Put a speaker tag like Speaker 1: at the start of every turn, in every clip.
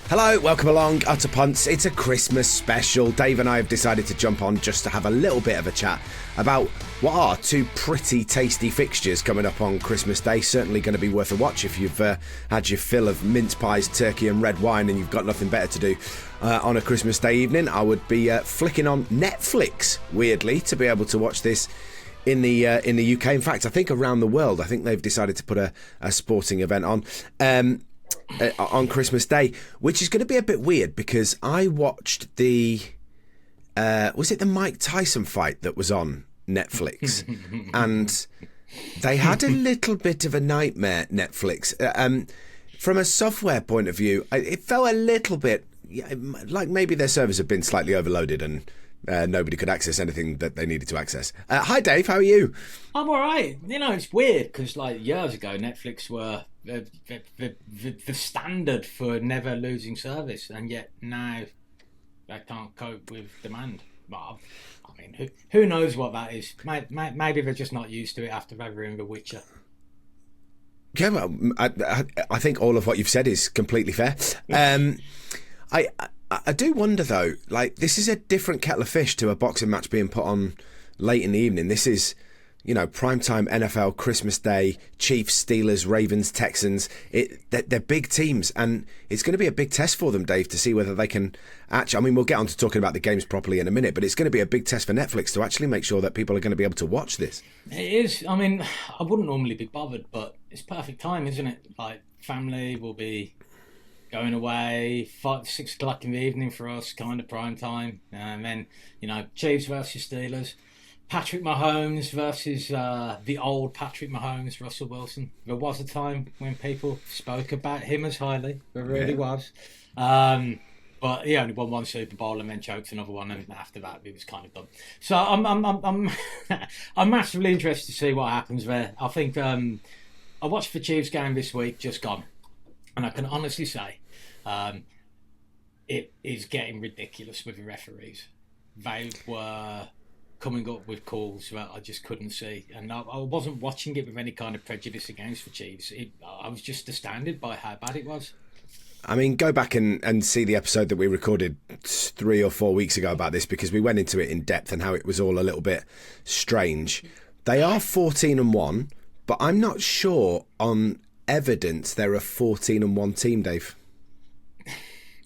Speaker 1: Hello, welcome along to Punts. It's a Christmas special. Dave and I have decided to jump on just to have a little bit of a chat about what are two pretty tasty fixtures coming up on Christmas Day. Certainly going to be worth a watch if you've had your fill of mince pies, turkey and red wine and you've got nothing better to do on a Christmas Day evening. I would be flicking on Netflix, weirdly, to be able to watch this in the UK. In fact, I think around the world, I think they've decided to put a sporting event on Christmas Day, which is going to be a bit weird because I watched the was it the Mike Tyson fight that was on Netflix, and they had a little bit of a nightmare. Netflix, from a software point of view, it felt a little bit like maybe their servers have been slightly overloaded and nobody could access anything that they needed to access. Hi Dave, how are you?
Speaker 2: I'm alright. You know, it's weird because like years ago Netflix were the standard for never losing service, and yet now they can't cope with demand. But I mean, who knows what that is? Maybe they're just not used to it after covering The Witcher.
Speaker 1: Yeah, well, I think all of what you've said is completely fair. I do wonder though, like this is a different kettle of fish to a boxing match being put on late in the evening. This is, you know, primetime NFL, Christmas Day, Chiefs, Steelers, Ravens, Texans. They're big teams, and it's going to be a big test for them, Dave, to see whether they can actually. I mean, we'll get on to talking about the games properly in a minute, but it's going to be a big test for Netflix to actually make sure that people are going to be able to watch this.
Speaker 2: It is. I mean, I wouldn't normally be bothered, but it's perfect time, isn't it? Like family will be going away, 6 o'clock in the evening for us, kind of prime time, and then Chiefs versus Steelers. Patrick Mahomes versus the old Patrick Mahomes, Russell Wilson. There was a time when people spoke about him as highly. There really was. But he only won one Super Bowl and then choked another one, and after that he was kind of done. So I'm massively interested to see what happens there. I think I watched the Chiefs game this week, just gone, and I can honestly say it is getting ridiculous with the referees. They were coming up with calls that I just couldn't see, and I wasn't watching it with any kind of prejudice against the Chiefs. I was just astounded by how bad it was.
Speaker 1: I mean, go back and see the episode that we recorded 3 or 4 weeks ago about this, because we went into it in depth and how it was all a little bit strange. They are 14-1, but I'm not sure on evidence they're a 14-1 team, Dave.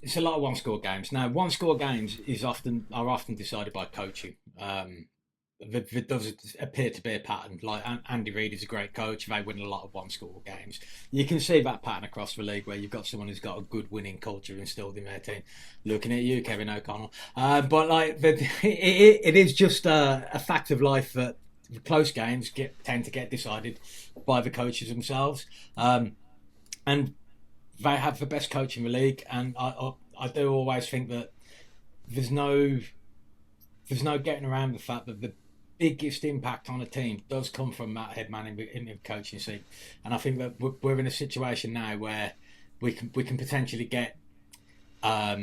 Speaker 2: It's a lot of one-score games. Now, one-score games are often decided by coaching. There does appear to be a pattern. Like Andy Reid is a great coach. They win a lot of one-score games. You can see that pattern across the league where you've got someone who's got a good winning culture instilled in their team. Looking at you, Kevin O'Connell. But like, it is just a fact of life that the close games tend to get decided by the coaches themselves. And they have the best coach in the league, and I do always think that there's no getting around the fact that the biggest impact on a team does come from that head man in the coaching seat. And I think that we're in a situation now where we can potentially get a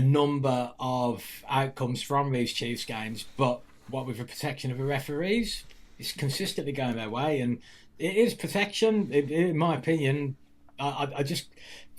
Speaker 2: number of outcomes from these Chiefs games, but what with the protection of the referees, it's consistently going their way, and it is protection, in my opinion. I just,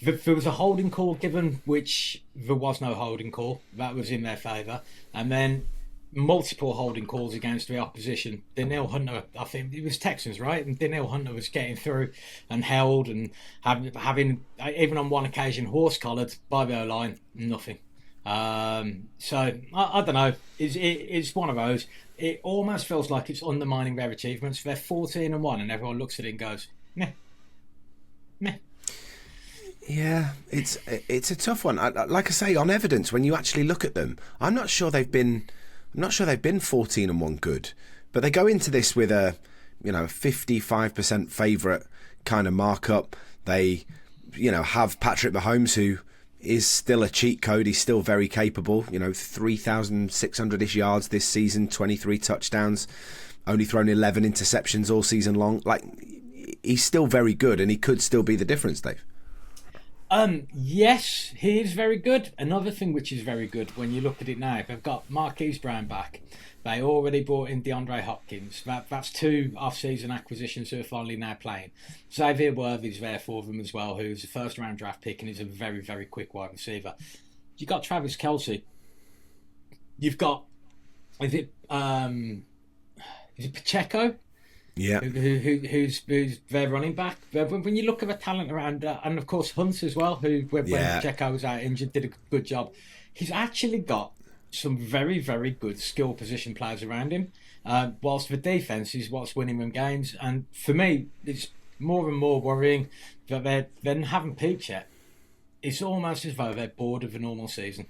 Speaker 2: there was a holding call given, which there was no holding call. That was in their favour. And then multiple holding calls against the opposition. Danielle Hunter, I think it was Texans, right? And Danielle Hunter was getting through and held and having even on one occasion, horse-collared by the O-line, nothing. So, I don't know. It's one of those. It almost feels like it's undermining their achievements. They're 14-1 and everyone looks at it and goes, meh.
Speaker 1: Yeah, it's a tough one. Like I say, on evidence, when you actually look at them, I'm not sure they've been 14-1 good, but they go into this with a 55% favourite kind of markup. They have Patrick Mahomes, who is still a cheat code. He's still very capable. 3,600-ish yards this season, 23 touchdowns, only thrown 11 interceptions all season long. Like, he's still very good, and he could still be the difference, Dave.
Speaker 2: Yes, he is very good. Another thing which is very good when you look at it now, they've got Marquise Brown back. They already brought in DeAndre Hopkins. That's two off-season acquisitions who are finally now playing. Xavier Worthy's there for them as well, who's a first-round draft pick and is a very, very quick wide receiver. You've got Travis Kelce. You've got is it Pacheco?
Speaker 1: Yeah.
Speaker 2: Who's their running back? When you look at the talent around, and of course Hunt as well, who when Pacheco was out injured did a good job. He's actually got some very, very good skill position players around him. Whilst the defense is what's winning them games, and for me, it's more and more worrying that they haven't peaked yet. It's almost as though they're bored of the normal season,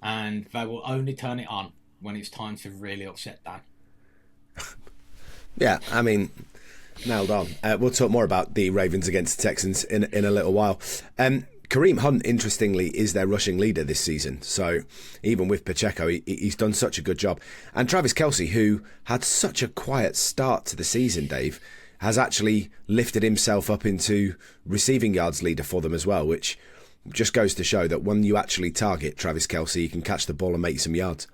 Speaker 2: and they will only turn it on when it's time to really upset Dan.
Speaker 1: Yeah, I mean, nailed on. We'll talk more about the Ravens against the Texans in a little while. Kareem Hunt, interestingly, is their rushing leader this season. So even with Pacheco, he's done such a good job. And Travis Kelce, who had such a quiet start to the season, Dave, has actually lifted himself up into receiving yards leader for them as well, which just goes to show that when you actually target Travis Kelce, you can catch the ball and make some yards.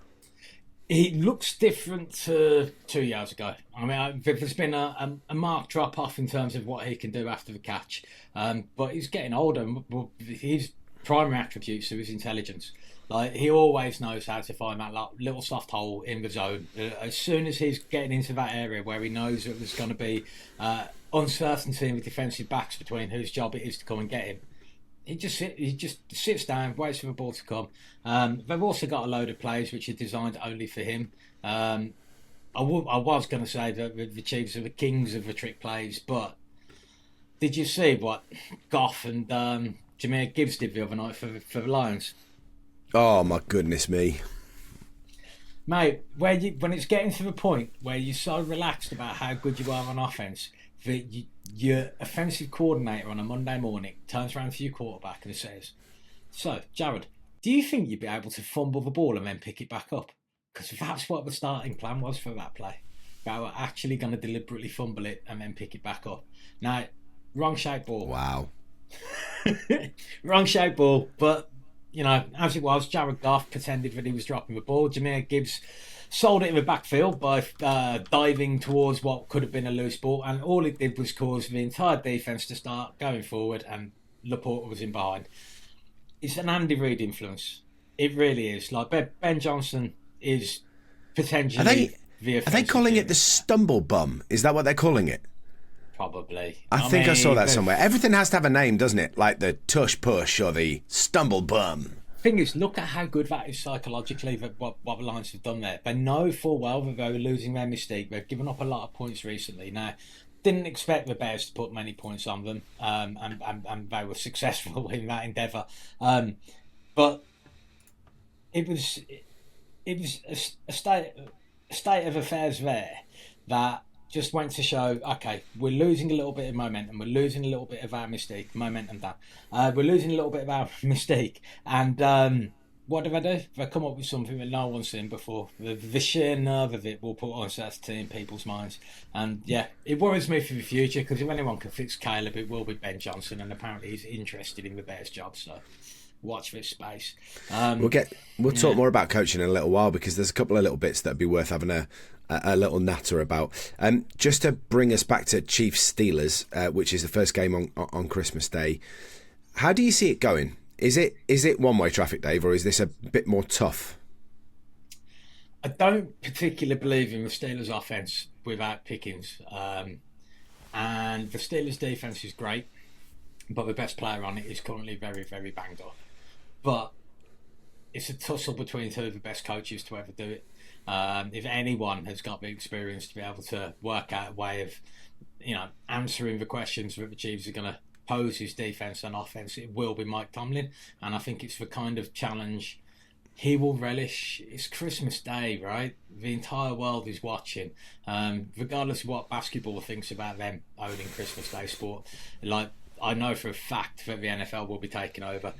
Speaker 2: He looks different to 2 years ago. I mean, there's been a marked drop-off in terms of what he can do after the catch. But he's getting older. His primary attributes are his intelligence. Like, he always knows how to find that little soft hole in the zone. As soon as he's getting into that area where he knows that there's going to be uncertainty with defensive backs between whose job it is to come and get him, he just sits down, waits for the ball to come. They've also got a load of plays which are designed only for him. I was going to say that the Chiefs are the kings of the trick plays, but did you see what Goff and Jahmyr Gibbs did the other night for the Lions?
Speaker 1: Oh, my goodness me.
Speaker 2: Mate, when it's getting to the point where you're so relaxed about how good you are on offense, that your offensive coordinator on a Monday morning turns around to your quarterback and says, "So, Jared, do you think you'd be able to fumble the ball and then pick it back up?" Because that's what the starting plan was for that play. They were actually going to deliberately fumble it and then pick it back up. Now, wrong shape ball.
Speaker 1: Wow.
Speaker 2: Wrong shape ball. But, you know, as it was, Jared Goff pretended that he was dropping the ball. Jahmyr Gibbs sold it in the backfield by diving towards what could have been a loose ball, and all it did was cause the entire defence to start going forward, and Laporta was in behind. It's an Andy Reid influence. It really is. Like, Ben Johnson is potentially
Speaker 1: Are they calling it the stumble bum? Is that what they're calling it?
Speaker 2: Probably.
Speaker 1: I think I saw that somewhere. Everything has to have a name, doesn't it? Like the tush push or the stumble bum.
Speaker 2: Thing is, look at how good that is psychologically, what the Lions have done there. They know full well that they were losing their mystique. They've given up a lot of points recently. Now, didn't expect the Bears to put many points on them, and they were successful in that endeavour. But it was a state of affairs there that just went to show, okay, we're losing a little bit of momentum. We're losing a little bit of our mystique. Momentum, Dan. We're losing a little bit of our mystique. And what do? They come up with something that no one's seen before. The sheer nerve of it will put uncertainty in people's minds. And yeah, it worries me for the future, because if anyone can fix Caleb, it will be Ben Johnson. And apparently he's interested in the Bears job. So watch this space.
Speaker 1: We'll talk more about coaching in a little while, because there's a couple of little bits that'd be worth having a little natter about. Just to bring us back to Chiefs Steelers, which is the first game on Christmas Day. How do you see it going? Is it one-way traffic, Dave, or is this a bit more tough?
Speaker 2: I don't particularly believe in the Steelers' offense without Pickens, and the Steelers' defense is great, but the best player on it is currently very, very banged up. But it's a tussle between two of the best coaches to ever do it. If anyone has got the experience to be able to work out a way of, answering the questions that the Chiefs are going to pose his defense and offense, it will be Mike Tomlin. And I think it's the kind of challenge he will relish. It's Christmas Day, right? The entire world is watching, regardless of what basketball thinks about them owning Christmas Day sport. Like, I know for a fact that the NFL will be taking over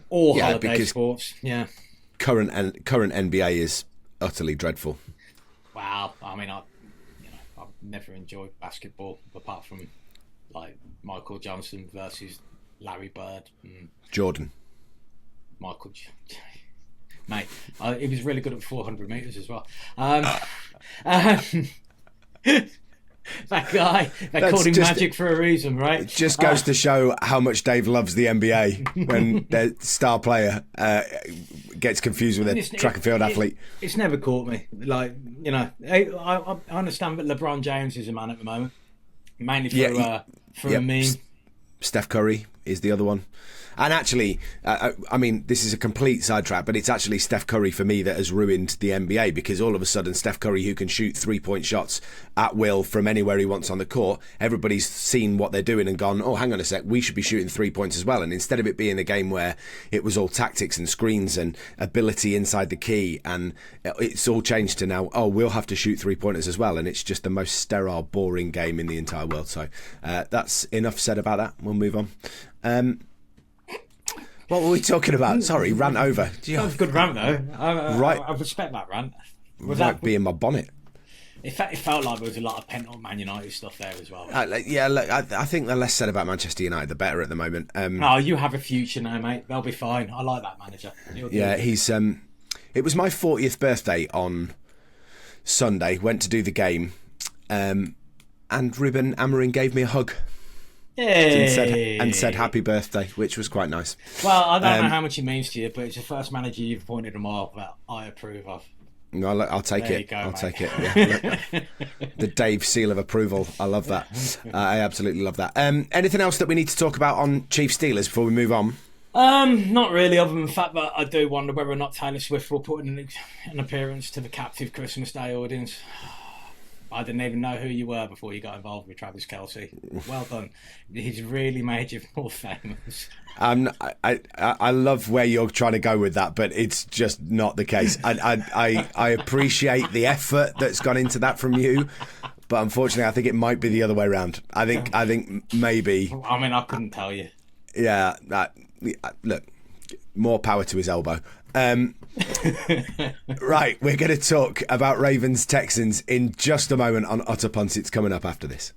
Speaker 2: all holiday sports. Yeah,
Speaker 1: current NBA is utterly dreadful.
Speaker 2: Wow, I mean, I've never enjoyed basketball apart from like Michael Johnson versus Larry Bird,
Speaker 1: Jordan.
Speaker 2: Michael. Mate, he was really good at 400 metres as well. That guy, they called him Magic for a reason, right?
Speaker 1: It just goes to show how much Dave loves the NBA when their star player gets confused with a track and field athlete.
Speaker 2: It's never caught me. Like, you know, I understand that LeBron James is a man at the moment, mainly for a meme.
Speaker 1: Steph Curry is the other one. And actually, I mean, this is a complete sidetrack, but it's actually Steph Curry for me that has ruined the NBA, because all of a sudden Steph Curry, who can shoot 3-point shots at will from anywhere he wants on the court, everybody's seen what they're doing and gone, oh, hang on a sec, we should be shooting 3 points as well. And instead of it being a game where it was all tactics and screens and ability inside the key, and it's all changed to now, oh, we'll have to shoot 3-pointers as well. And it's just the most sterile, boring game in the entire world. So that's enough said about that. We'll move on. What were we talking about? Sorry, rant over.
Speaker 2: That was a good rant, though. I respect that rant.
Speaker 1: Was that be in my bonnet?
Speaker 2: It felt like there was a lot of pent-up Man United stuff there as well.
Speaker 1: Look, I think the less said about Manchester United, the better at the moment.
Speaker 2: No, you have a future now, mate. They'll be fine. I like that manager.
Speaker 1: He's. It was my 40th birthday on Sunday. Went to do the game, and Ruben Amorim gave me a hug. And said happy birthday, which was quite nice.
Speaker 2: Well, I don't know how much it means to you, but it's the first manager you've appointed them all that I approve of.
Speaker 1: No, I'll take it. I'll take it. Yeah, the Dave seal of approval. I love that. I absolutely love that. Anything else that we need to talk about on Chiefs Steelers before we move on?
Speaker 2: Not really, other than the fact that I do wonder whether or not Taylor Swift will put in an appearance to the captive Christmas Day audience. I didn't even know who you were before you got involved with Travis Kelce. Well done. He's really made you more famous.
Speaker 1: I love where you're trying to go with that, but it's just not the case. I appreciate the effort that's gone into that from you, but unfortunately, I think it might be the other way around. I think maybe.
Speaker 2: I mean, I couldn't tell you.
Speaker 1: Yeah. Look, more power to his elbow. Right, we're going to talk about Ravens Texans in just a moment on Utter Punts. It's coming up after this.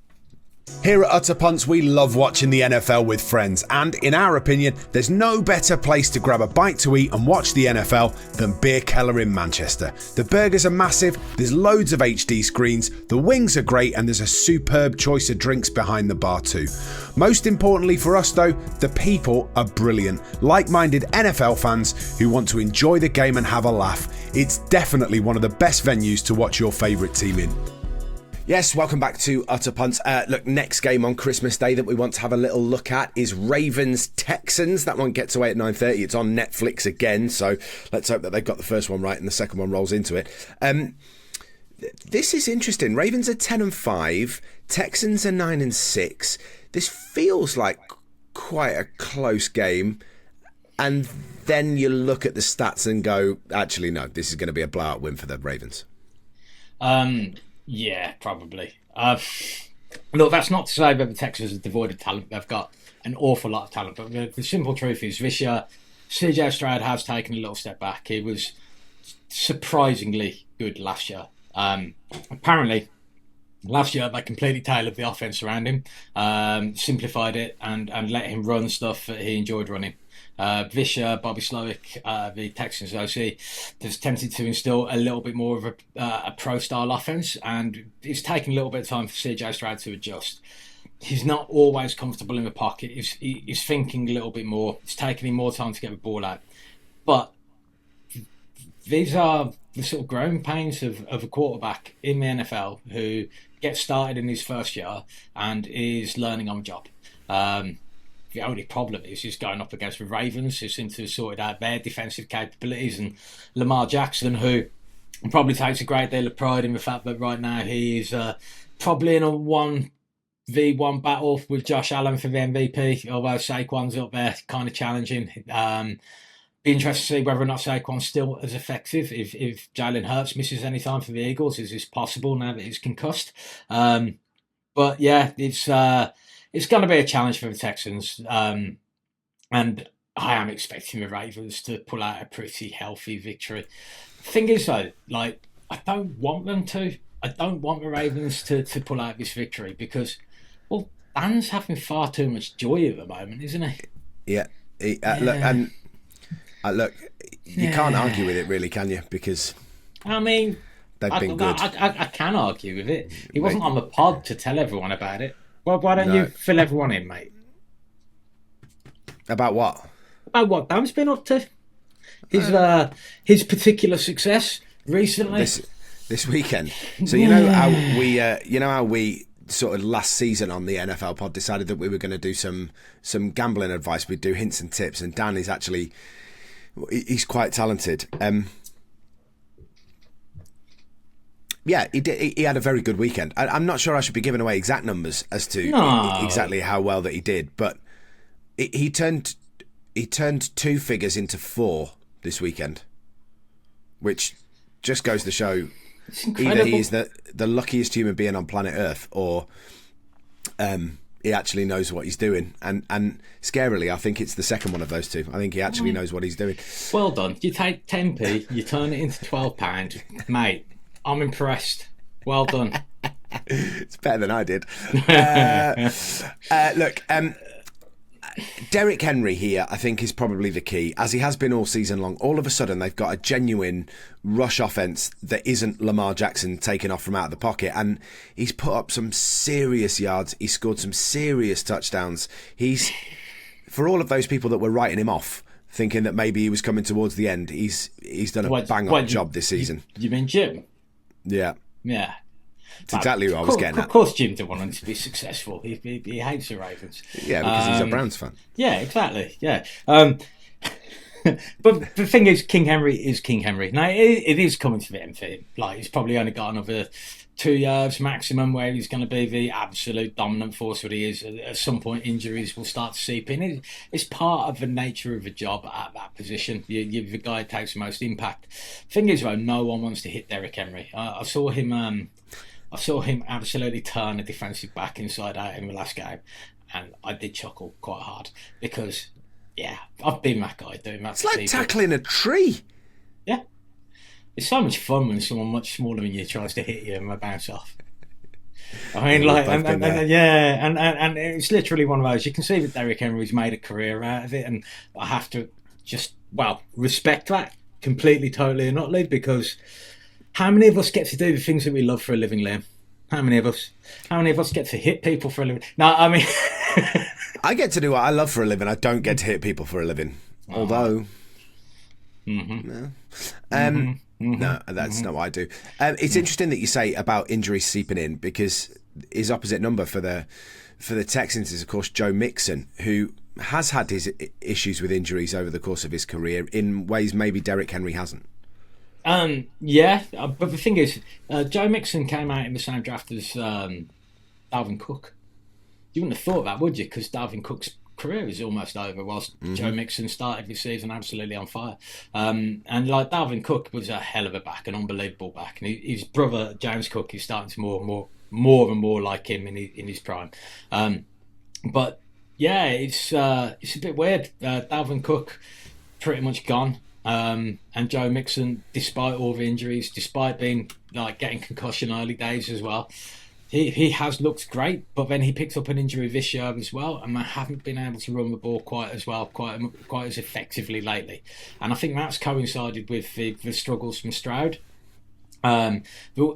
Speaker 1: Here at Utter Punts, we love watching the NFL with friends, and in our opinion, there's no better place to grab a bite to eat and watch the NFL than Beer Keller in Manchester. The burgers are massive, there's loads of HD screens, the wings are great, and there's a superb choice of drinks behind the bar too. Most importantly for us though, the people are brilliant. Like-minded NFL fans who want to enjoy the game and have a laugh. It's definitely one of the best venues to watch your favourite team in. Yes, welcome back to Utter Punts. Look, next game on Christmas Day that we want to have a little look at is Ravens-Texans. That one gets away at 9:30. It's on Netflix again, so let's hope that they've got the first one right and the second one rolls into it. This is interesting. Ravens are 10-5, Texans are 9-6. This feels like quite a close game, and then you look at the stats and go, actually, no, this is going to be a blowout win for the Ravens.
Speaker 2: Yeah, probably. Look, that's not to say that the Texans are devoid of talent. They've got an awful lot of talent. But the simple truth is, this year, CJ Stroud has taken a little step back. He was surprisingly good last year. Apparently, last year they completely tailored the offense around him, simplified it, and let him run stuff that he enjoyed running. This year, Bobby Slowick, the Texans OC, has tempted to instill a little bit more of a pro-style offense, and it's taken a little bit of time for CJ Stroud to adjust. He's not always comfortable in the pocket. He's thinking a little bit more. It's taking him more time to get the ball out. But these are the sort of growing pains of a quarterback in the NFL who gets started in his first year and is learning on the job. The only problem is he's going up against the Ravens, who seem to have sorted out their defensive capabilities, and Lamar Jackson, who probably takes a great deal of pride in the fact that right now he is probably in a 1v1 battle with Josh Allen for the MVP, although Saquon's up there kind of challenging. Be interested to see whether or not Saquon's still as effective if Jalen Hurts misses any time for the Eagles. Is this possible now that he's concussed? But yeah, it's going to be a challenge for the Texans, and I am expecting the Ravens to pull out a pretty healthy victory. Thing is, though, like, I don't want them to. I don't want the Ravens to pull out this victory because, well, Dan's having far too much joy at the moment, isn't he?
Speaker 1: Yeah. Look, and look, you can't argue with it, really, can you? Because
Speaker 2: I mean,
Speaker 1: they've been good.
Speaker 2: I can argue with it. He wasn't on the pod to tell everyone about it. Well, why don't
Speaker 1: No.
Speaker 2: you fill everyone in, mate?
Speaker 1: About what?
Speaker 2: About what Dan's been up to. His particular success recently.
Speaker 1: This weekend. So you know how we sort of last season on the NFL pod decided that we were going to do some gambling advice. We'd do hints and tips, and Dan is actually he's quite talented. Yeah, he did. He had a very good weekend. I'm not sure I should be giving away exact numbers as to exactly how well that he did, but he turned 2 figures into 4 this weekend, which just goes to show either he is the luckiest human being on planet Earth, or he actually knows what he's doing. And scarily, I think it's the second one of those two. I think he actually knows what he's doing.
Speaker 2: Well done. You take 10p, you turn it into £12, mate. I'm impressed. Well done.
Speaker 1: It's better than I did. Look, Derrick Henry here, I think, is probably the key, as he has been all season long. All of a sudden, they've got a genuine rush offense that isn't Lamar Jackson taking off from out of the pocket, and he's put up some serious yards. He's scored some serious touchdowns. He's, for all of those people that were writing him off, thinking that maybe he was coming towards the end, he's done a bang-on job this season.
Speaker 2: You mean Jim?
Speaker 1: Yeah.
Speaker 2: Yeah.
Speaker 1: It's exactly what I was getting at.
Speaker 2: Of course, Jim didn't want him to be successful. He hates the Ravens.
Speaker 1: Yeah, because he's a Browns fan.
Speaker 2: Yeah, exactly. Yeah. But the thing is, King Henry is King Henry. Now, it is coming to the end for him. Like, he's probably only got another 2 years maximum where he's going to be the absolute dominant force that he is. At some point, injuries will start to seep in. It's part of the nature of the job at that position. You're the guy who takes the most impact. Thing is, though, no one wants to hit Derrick Henry. I saw him absolutely turn a defensive back inside out in the last game, and I did chuckle quite hard because, yeah, I've been that guy doing that.
Speaker 1: It's like tackling a tree.
Speaker 2: Yeah. It's so much fun when someone much smaller than you tries to hit you and they bounce off. I mean, like, and it's literally one of those. You can see that Derrick Henry's made a career out of it, and I have to just, respect that completely, totally, and utterly, because how many of us get to do the things that we love for a living, Liam? How many of us? How many of us get to hit people for a living? No, I mean,
Speaker 1: I get to do what I love for a living. I don't get to hit people for a living, although. No. No, that's not what I do. It's interesting that you say about injuries seeping in, because his opposite number for the Texans is, of course, Joe Mixon, who has had his issues with injuries over the course of his career in ways maybe Derrick Henry hasn't.
Speaker 2: Yeah, but the thing is, Joe Mixon came out in the same draft as Dalvin Cook. You wouldn't have thought that, would you? Because Dalvin Cook's career is almost over, whilst Joe Mixon started the season absolutely on fire. And like, Dalvin Cook was a hell of a back, an unbelievable back, and his brother James Cook is starting to more and more like him in his prime. But yeah, it's a bit weird. Dalvin Cook pretty much gone. And Joe Mixon, despite all the injuries, despite being getting concussion early days as well, he has looked great. But then he picked up an injury this year as well, and they haven't been able to run the ball quite as well, quite as effectively lately. And I think that's coincided with the struggles from Stroud.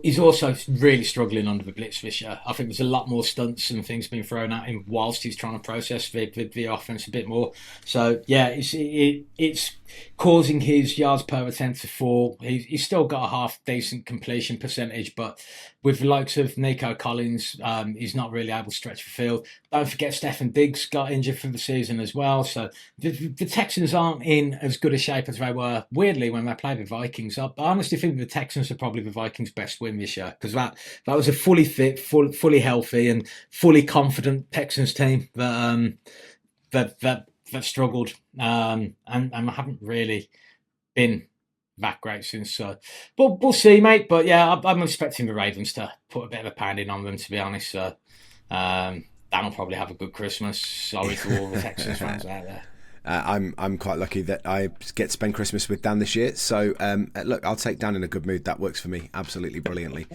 Speaker 2: He's also really struggling under the blitz this year. I think there's a lot more stunts and things being thrown at him whilst he's trying to process the offense a bit more. So yeah, it's causing his yards per attempt to fall. He's still got a half decent completion percentage, but with the likes of Nico Collins, he's not really able to stretch the field. Don't forget, Stefan Diggs got injured for the season as well. So the Texans aren't in as good a shape as they were, weirdly, when they played the Vikings. I honestly think the Texans are probably the Vikings' best win this year, because that was a fully fit, fully healthy, and fully confident Texans team that struggled and haven't really been that great since. But we'll see, mate. But yeah, I'm expecting the Ravens to put a bit of a pounding on them, to be honest. So Dan will probably have a good Christmas. Sorry to all the Texans fans out there.
Speaker 1: I'm quite lucky that I get to spend Christmas with Dan this year. So look, I'll take Dan in a good mood. That works for me absolutely brilliantly.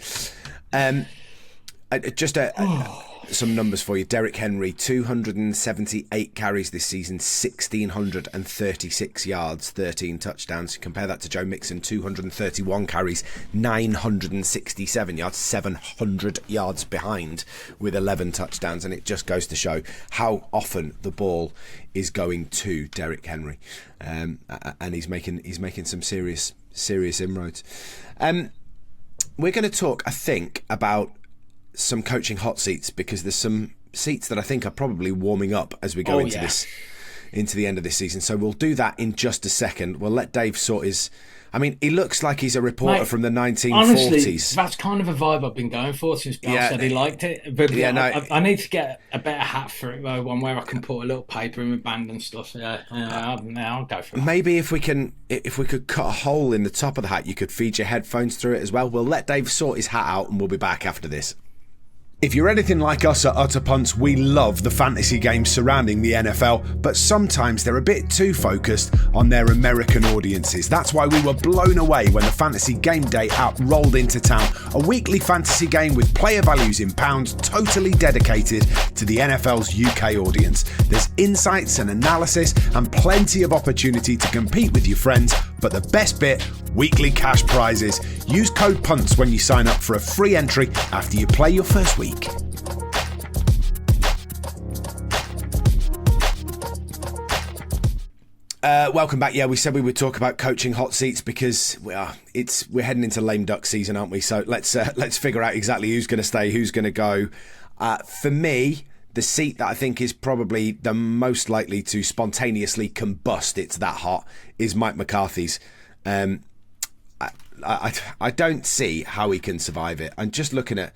Speaker 1: Some numbers for you. Derrick Henry, 278 carries this season, 1,636 yards, 13 touchdowns. Compare that to Joe Mixon, 231 carries, 967 yards, 700 yards behind with 11 touchdowns. And it just goes to show how often the ball is going to Derrick Henry. And he's making some serious inroads. We're going to talk, I think, about some coaching hot seats, because there's some seats that I think are probably warming up as we go into the end of this season. So we'll do that in just a second. We'll let Dave sort his... I mean, he looks like he's a reporter from the 1940s.
Speaker 2: Honestly, that's kind of a vibe I've been going for since Bill said he liked it. But I need to get a better hat for it, though, one where I can put a little paper in my band and stuff. I'll go for it.
Speaker 1: Maybe if we could cut a hole in the top of the hat, you could feed your headphones through it as well. We'll let Dave sort his hat out and we'll be back after this. If you're anything like us at Utter Punts, we love the fantasy games surrounding the NFL, but sometimes they're a bit too focused on their American audiences. That's why we were blown away when the Fantasy Game Day app rolled into town, a weekly fantasy game with player values in pounds totally dedicated to the NFL's UK audience. There's insights and analysis and plenty of opportunity to compete with your friends, but the best bit, weekly cash prizes. Use code PUNTS when you sign up for a free entry after you play your first week. Welcome back. Yeah, we said we would talk about coaching hot seats because we're heading into lame duck season, aren't we? So let's figure out exactly who's going to stay, who's going to go. For me, the seat that I think is probably the most likely to spontaneously combust, it's that hot, is Mike McCarthy's. I don't see how he can survive it. I'm just looking at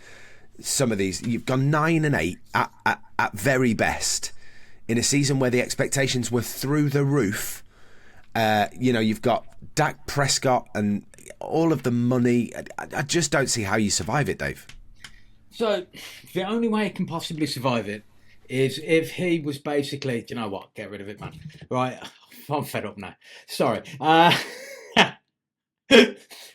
Speaker 1: some of these. You've gone 9-8 at very best in a season where the expectations were through the roof. You've got Dak Prescott and all of the money. I just don't see how you survive it, Dave. So
Speaker 2: the only way he can possibly survive it is if he was basically, you know what, get rid of it, man. Right, I'm fed up now. Sorry.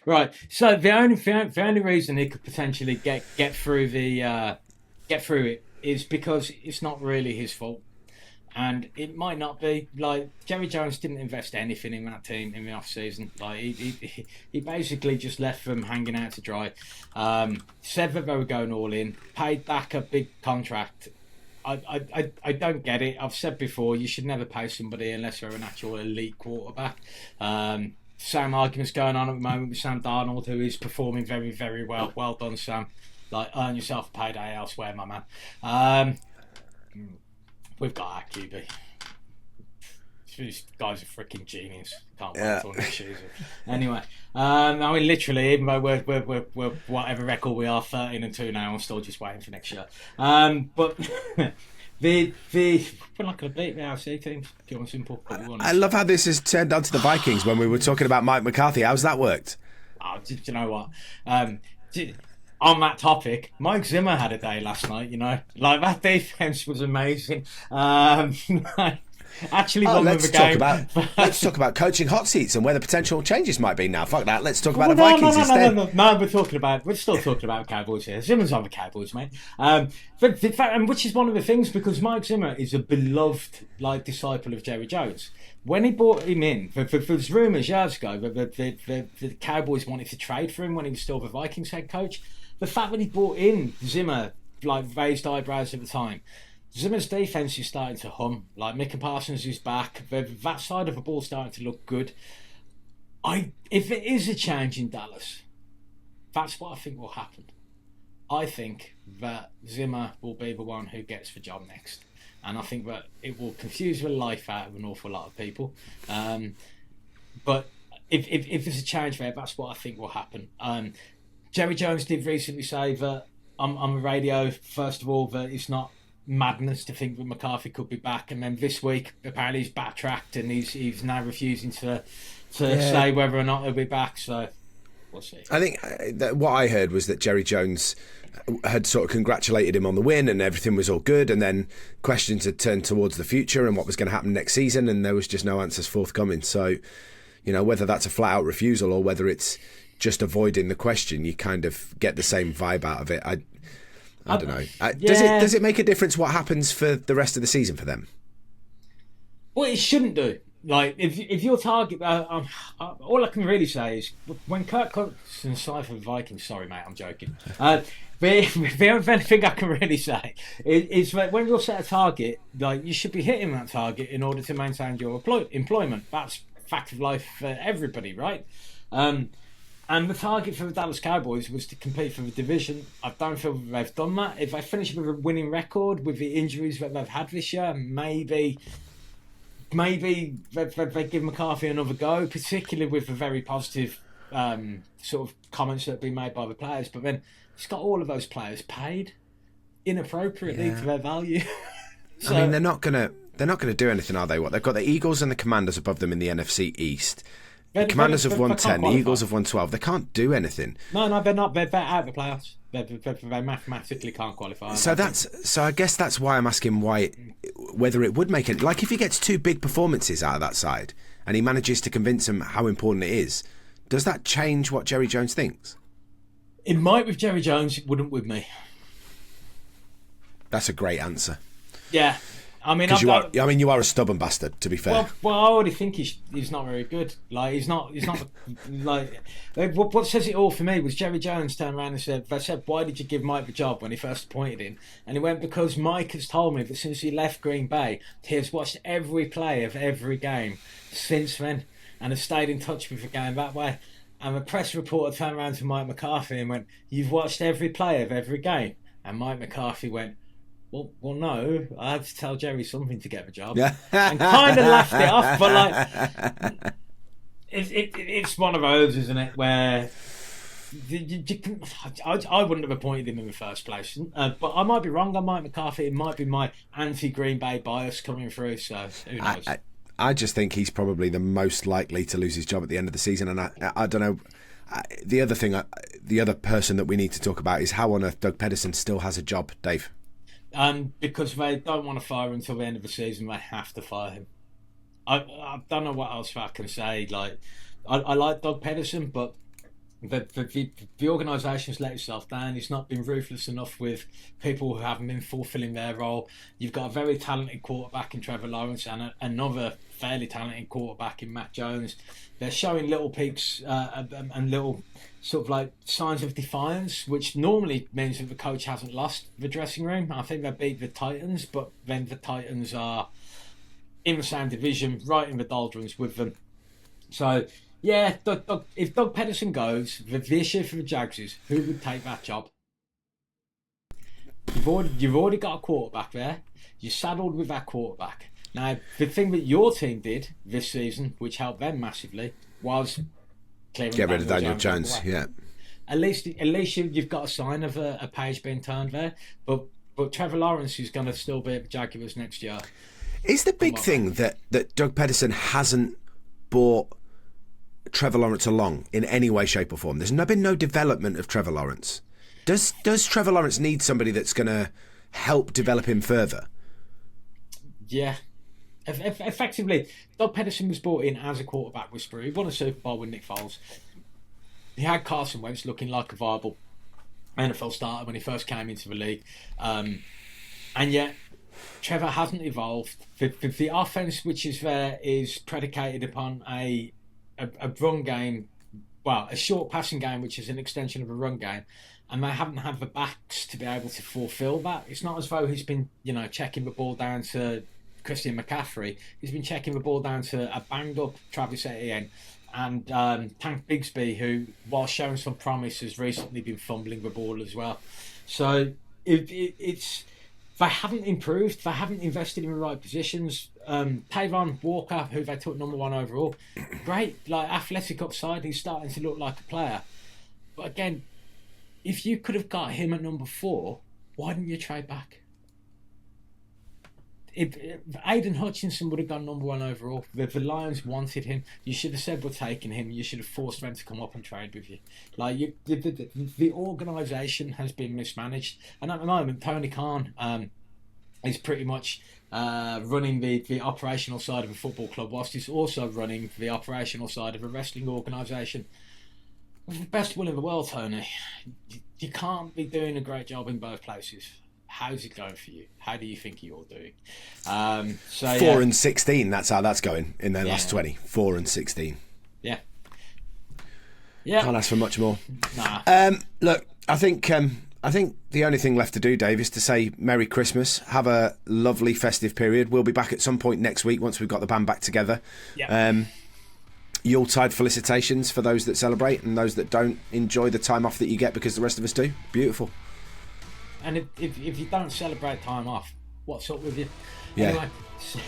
Speaker 2: Right. So the only reason he could potentially get through it is because it's not really his fault, and it might not be. Like, Jerry Jones didn't invest anything in that team in the off season. Like, he basically just left them hanging out to dry. Said that they were going all in, paid back a big contract. I don't get it. I've said before, you should never pay somebody unless they're an actual elite quarterback. Same arguments going on at the moment with Sam Darnold, who is performing very, very well. Well done, Sam. Like, earn yourself a payday elsewhere, my man. We've got our QB. This guy's a freaking genius. Can't wait till next season. Anyway, I mean, literally, even though we're whatever record we are, 13-2 now, I'm still just waiting for next year. But we're not going to beat the AFC teams. Pure and simple.
Speaker 1: I love how this has turned on to the Vikings when we were talking about Mike McCarthy. How's that worked?
Speaker 2: Oh, do you know what? On that topic, Mike Zimmer had a day last night. Like, that defense was amazing. Actually, let's
Speaker 1: talk about coaching hot seats and where the potential changes might be now. Fuck that. Let's talk about the Vikings instead.
Speaker 2: No, we're still talking about Cowboys here. Zimmer's on the Cowboys, mate. And which is one of the things, because Mike Zimmer is a beloved disciple of Jerry Jones. When he brought him in, there was rumours years ago that the Cowboys wanted to trade for him when he was still the Vikings head coach. The fact that he brought in Zimmer, raised eyebrows at the time. Zimmer's defense is starting to hum. Like, Micah Parsons is back. That side of the ball starting to look good. If it is a change in Dallas, that's what I think will happen. I think that Zimmer will be the one who gets the job next. And I think that it will confuse the life out of an awful lot of people. But if there's a change there, that's what I think will happen. Jerry Jones did recently say that on the radio, first of all, that it's not madness to think that McCarthy could be back, and then this week apparently he's backtracked and he's now refusing to say whether or not he'll be back. So we'll see.
Speaker 1: I think what I heard was that Jerry Jones had sort of congratulated him on the win and everything was all good, and then questions had turned towards the future and what was going to happen next season, and there was just no answers forthcoming. So, whether that's a flat out refusal or whether it's just avoiding the question, you kind of get the same vibe out of it. I don't know.
Speaker 2: Yeah.
Speaker 1: Does it make a difference what happens for the rest of the season for them?
Speaker 2: Well, it shouldn't do. Like, if your target, all I can really say is when Kirk Cousins signed for the Vikings. Sorry, mate, I'm joking. The only thing I can really say is that when you're set a target, like you should be hitting that target in order to maintain your employment. That's fact of life for everybody, right? And the target for the Dallas Cowboys was to compete for the division. I don't feel they've done that. If they finish with a winning record with the injuries that they've had this year, maybe they give McCarthy another go, particularly with the very positive sort of comments that have been made by the players. But then it's got all of those players paid inappropriately for their value.
Speaker 1: So, I mean, they're not gonna do anything, are they? What, they've got the Eagles and the Commanders above them in the NFC East. The Commanders have won 10, the Eagles have won 12. They can't do anything.
Speaker 2: No, they're not. They're out of the playoffs. They mathematically can't qualify.
Speaker 1: So I guess that's why I'm asking whether it would make it. Like, if he gets 2 big performances out of that side and he manages to convince them how important it is, does that change what Jerry Jones thinks?
Speaker 2: It might with Jerry Jones. It wouldn't with me.
Speaker 1: That's a great answer.
Speaker 2: Yeah. I mean,
Speaker 1: you are a stubborn bastard, to be fair.
Speaker 2: Well, I already think he's not very good. Like, he's not like what says it all for me was Jerry Jones turned around and said, "Why did you give Mike the job when he first appointed him?" And he went, "Because Mike has told me that since he left Green Bay, he has watched every play of every game since then, and has stayed in touch with the game that way." And the press reporter turned around to Mike McCarthy and went, "You've watched every play of every game?" And Mike McCarthy went, Well, no, I had to tell Jerry something to get the job, and kind of laughed it off. But like, it's one of those, isn't it? Where I wouldn't have appointed him in the first place, but I might be wrong on Mike McCarthy. It might be my anti-Green Bay bias coming through. So who knows?
Speaker 1: I just think he's probably the most likely to lose his job at the end of the season, and I don't know. The other person that we need to talk about is how on earth Doug Pederson still has a job, Dave.
Speaker 2: Because they don't want to fire him until the end of the season, they have to fire him. I don't know what else I can say. Like, I like Doug Pederson, but the organisation's let itself down. It's not been ruthless enough with people who haven't been fulfilling their role. You've got a very talented quarterback in Trevor Lawrence and another fairly talented quarterback in Mac Jones. They're showing little peaks and little sort of like signs of defiance, which normally means that the coach hasn't lost the dressing room. I think they beat the Titans, but then the Titans are in the same division, right in the doldrums with them. So, yeah, if Doug Pederson goes, the issue for the Jags is who would take that job? You've already got a quarterback there. You're saddled with that quarterback. Now, the thing that your team did this season, which helped them massively, was get
Speaker 1: rid of Daniel Jones. Yeah.
Speaker 2: At least you've got a sign of a page being turned there. But Trevor Lawrence is going to still be at the Jaguars next year.
Speaker 1: Is the big thing that Doug Pederson hasn't brought Trevor Lawrence along in any way, shape, or form? There's been no development of Trevor Lawrence. Does Trevor Lawrence need somebody that's going to help develop him further?
Speaker 2: Yeah. Effectively, Doug Pederson was brought in as a quarterback whisperer. He won a Super Bowl with Nick Foles. He had Carson Wentz looking like a viable NFL starter when he first came into the league. And yet, Trevor hasn't evolved. The offense which is there is predicated upon a run game, well, a short passing game which is an extension of a run game, and they haven't had the backs to be able to fulfill that. It's not as though he's been, checking the ball down to Christian McCaffrey. He's been checking the ball down to a banged up Travis Etienne and Tank Bigsby, who, while showing some promise, has recently been fumbling the ball as well. So it's they haven't improved. They haven't invested in the right positions. Tavon Walker, who they took number 1 overall, great, like athletic upside. He's starting to look like a player. But again, if you could have got him at number 4, why didn't you trade back? If Aiden Hutchinson would have gone number 1 overall, the Lions wanted him. You should have said we're taking him. You should have forced them to come up and trade with you. Like the organisation has been mismanaged, and at the moment, Tony Khan is pretty much running the operational side of a football club, whilst he's also running the operational side of a wrestling organisation. With the best will in the world, Tony, you can't be doing a great job in both places. How's it going for you? How do you think you're doing?
Speaker 1: 4-16. That's how that's going in their last 20. 4-16.
Speaker 2: Yeah.
Speaker 1: Can't ask for much more.
Speaker 2: Nah.
Speaker 1: Look, I think the only thing left to do, Dave, is to say Merry Christmas. Have a lovely festive period. We'll be back at some point next week once we've got the band back together.
Speaker 2: Yeah.
Speaker 1: Yuletide felicitations for those that celebrate, and those that don't, enjoy the time off that you get because the rest of us do. Beautiful.
Speaker 2: And if you don't celebrate time off, what's up with you?
Speaker 1: Yeah.
Speaker 2: Anyway,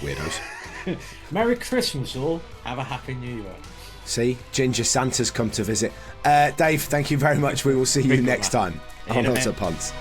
Speaker 1: Weirdos.
Speaker 2: Merry Christmas all. Have a happy New Year.
Speaker 1: See, Ginger Santa's come to visit. Dave, thank you very much. We will see you next time on Punts.